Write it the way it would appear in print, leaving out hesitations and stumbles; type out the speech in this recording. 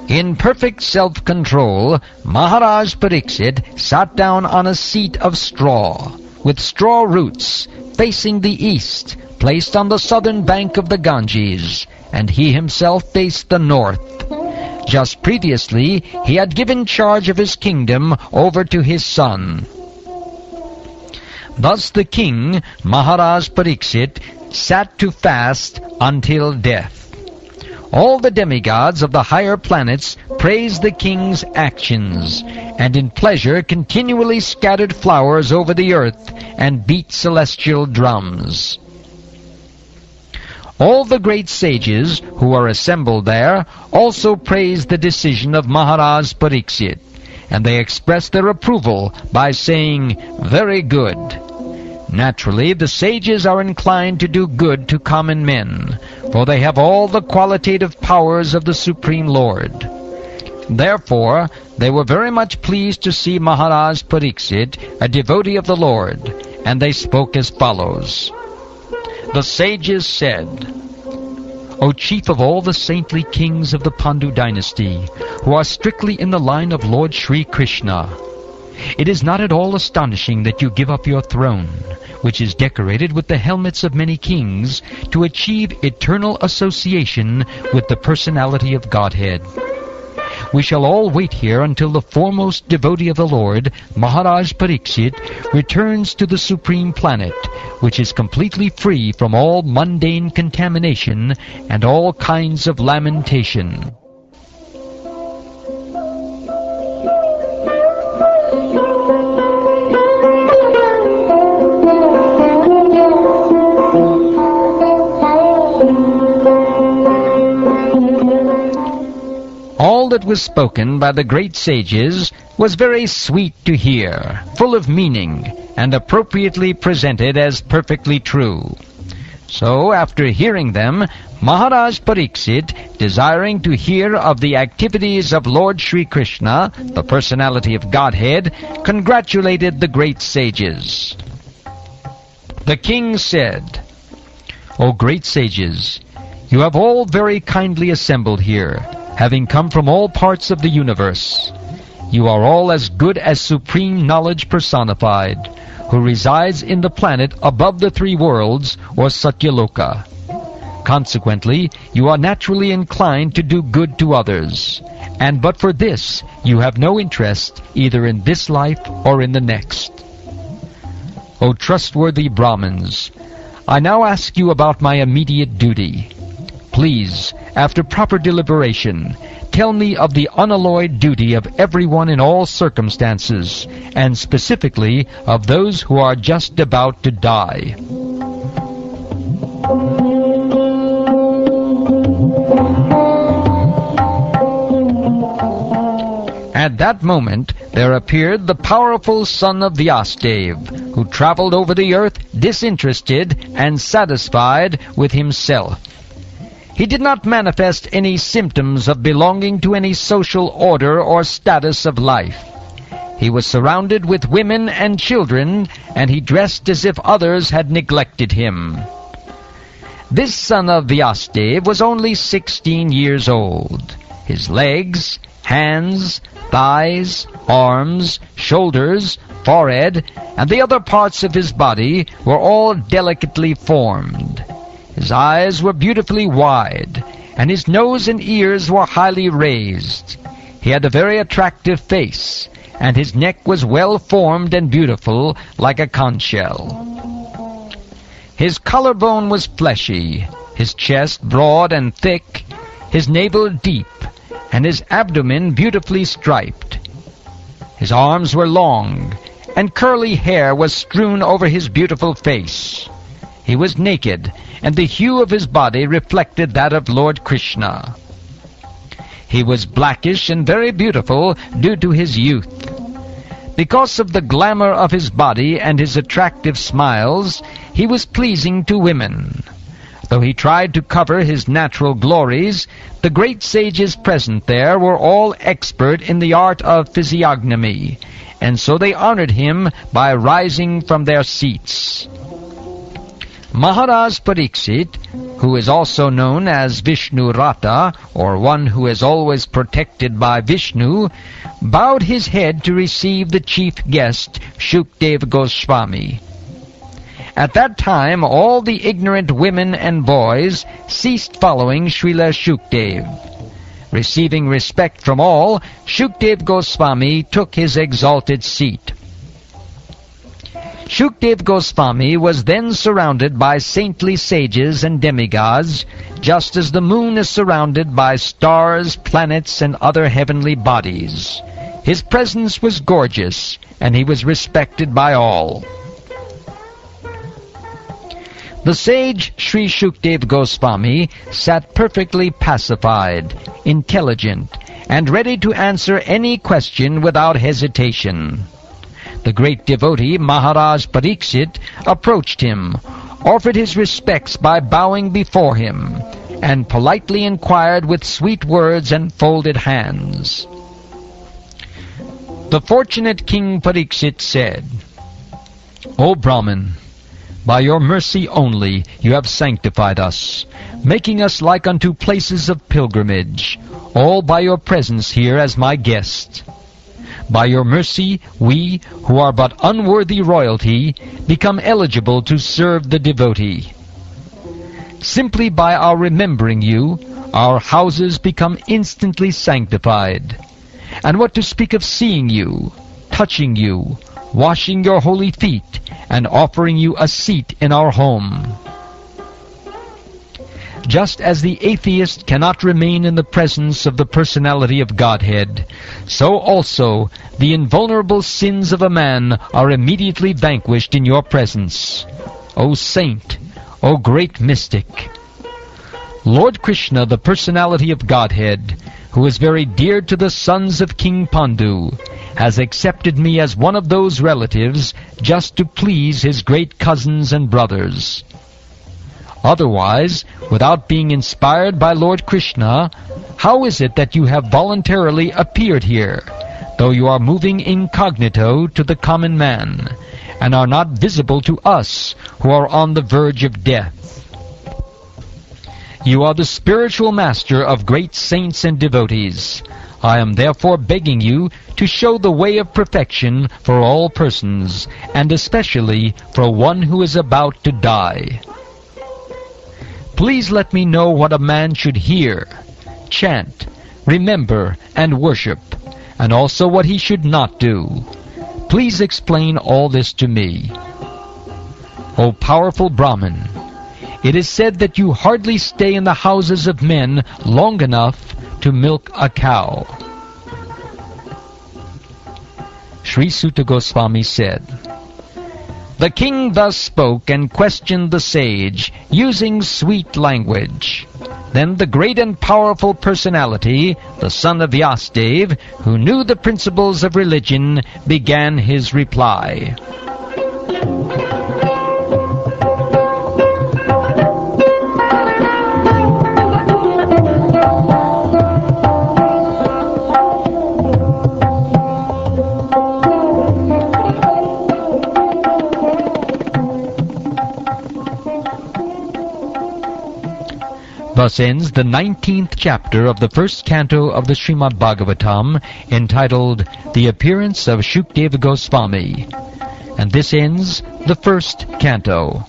In perfect self-control, Maharaj Pariksit sat down on a seat of straw, with straw roots, facing the east, placed on the southern bank of the Ganges, and he himself faced the north. Just previously, he had given charge of his kingdom over to his son. Thus the king, Maharaj Pariksit, sat to fast until death. All the demigods of the higher planets praised the king's actions, and in pleasure continually scattered flowers over the earth and beat celestial drums. All the great sages who were assembled there also praised the decision of Maharaj Pariksit, and they expressed their approval by saying, "Very good." Naturally, the sages are inclined to do good to common men, for they have all the qualitative powers of the Supreme Lord. Therefore, they were very much pleased to see Maharaj Pariksit, a devotee of the Lord, and they spoke as follows. The sages said, "O chief of all the saintly kings of the Pandu dynasty, who are strictly in the line of Lord Sri Krishna, it is not at all astonishing that you give up your throne, which is decorated with the helmets of many kings, to achieve eternal association with the personality of Godhead. We shall all wait here until the foremost devotee of the Lord, Maharaj Pariksit, returns to the supreme planet, which is completely free from all mundane contamination and all kinds of lamentation." All that was spoken by the great sages was very sweet to hear, full of meaning, and appropriately presented as perfectly true. So, after hearing them, Maharaj Pariksit, desiring to hear of the activities of Lord Sri Krishna, the personality of Godhead, congratulated the great sages. The king said, "O great sages, you have all very kindly assembled here, having come from all parts of the universe. You are all as good as supreme knowledge personified, who resides in the planet above the three worlds, or Satyaloka. Consequently, you are naturally inclined to do good to others, and but for this, you have no interest either in this life or in the next. O trustworthy Brahmins, I now ask you about my immediate duty. Please, after proper deliberation, tell me of the unalloyed duty of everyone in all circumstances, and specifically of those who are just about to die." At that moment, there appeared the powerful son of Vyasadeva, who traveled over the earth disinterested and satisfied with himself. He did not manifest any symptoms of belonging to any social order or status of life. He was surrounded with women and children, and he dressed as if others had neglected him. This son of Vyasadeva was only 16 years old. His legs, hands, thighs, arms, shoulders, forehead, and the other parts of his body were all delicately formed. His eyes were beautifully wide, and his nose and ears were highly raised. He had a very attractive face, and his neck was well formed and beautiful, like a conch shell. His collarbone was fleshy, his chest broad and thick, his navel deep, and his abdomen beautifully striped. His arms were long, and curly hair was strewn over his beautiful face. He was naked, and the hue of his body reflected that of Lord Krishna. He was blackish and very beautiful due to his youth. Because of the glamour of his body and his attractive smiles, he was pleasing to women. Though he tried to cover his natural glories, the great sages present there were all expert in the art of physiognomy, and so they honored him by rising from their seats. Maharaj Pariksit, who is also known as Vishnu Rata, or one who is always protected by Vishnu, bowed his head to receive the chief guest, Shukdev Goswami. At that time, all the ignorant women and boys ceased following Srila Shukdev. Receiving respect from all, Shukdev Goswami took his exalted seat. Shukdev Goswami was then surrounded by saintly sages and demigods, just as the moon is surrounded by stars, planets, and other heavenly bodies. His presence was gorgeous, and he was respected by all. The sage Sri Shukdev Goswami sat perfectly pacified, intelligent, and ready to answer any question without hesitation. The great devotee Maharaj Pariksit approached him, offered his respects by bowing before him, and politely inquired with sweet words and folded hands. The fortunate King Pariksit said, "O Brahmin, by your mercy only you have sanctified us, making us like unto places of pilgrimage, all by your presence here as my guest. By your mercy we, who are but unworthy royalty, become eligible to serve the devotee. Simply by our remembering you, our houses become instantly sanctified. And what to speak of seeing you, touching you, washing your holy feet, and offering you a seat in our home. Just as the atheist cannot remain in the presence of the personality of Godhead, so also the invulnerable sins of a man are immediately vanquished in your presence. O saint, O great mystic! Lord Krishna, the personality of Godhead, who is very dear to the sons of King Pandu, has accepted me as one of those relatives just to please his great cousins and brothers. Otherwise, without being inspired by Lord Krishna, how is it that you have voluntarily appeared here, though you are moving incognito to the common man, and are not visible to us who are on the verge of death? You are the spiritual master of great saints and devotees. I am therefore begging you to show the way of perfection for all persons, and especially for one who is about to die. Please let me know what a man should hear, chant, remember, and worship, and also what he should not do. Please explain all this to me. O powerful Brahmin, it is said that you hardly stay in the houses of men long enough to milk a cow. Sri Sutta Goswami said, "The king thus spoke and questioned the sage, using sweet language. Then the great and powerful personality, the son of Vyasadeva, who knew the principles of religion, began his reply. Thus ends the 19th chapter of the first canto of the Srimad Bhagavatam, entitled The Appearance of Shukdeva Goswami. And this ends the first canto.